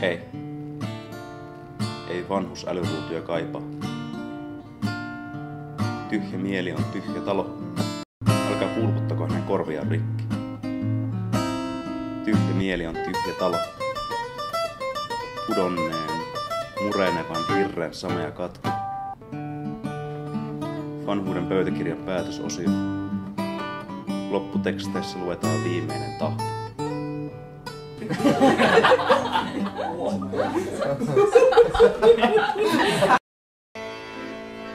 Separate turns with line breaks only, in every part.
Ei. Ei vanhus älyruutuja kaipaa. Tyhjä mieli on tyhjä talo. Älkää pulputtako hänen korviaan rikki. Tyhjä mieli on tyhjä talo. Pudonneen, murenevan hirren samea katku. Vanhuuden pöytäkirjan päätösosio. Lopputeksteissä luetaan viimeinen tahto.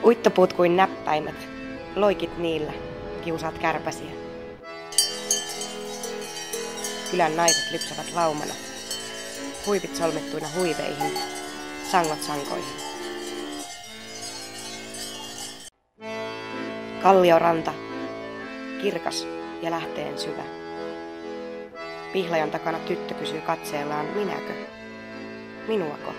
Uittopuut kuin näppäimet, loikit niillä, kiusaat kärpäsiä. Kylän naiset lypsävät laumana, huivit solmittuina huiveihin, sangot sankoihin. Kallioranta, kirkas ja lähteen syvä. Pihlajan takana tyttö kysyy katseellaan, minäkö? Minuako?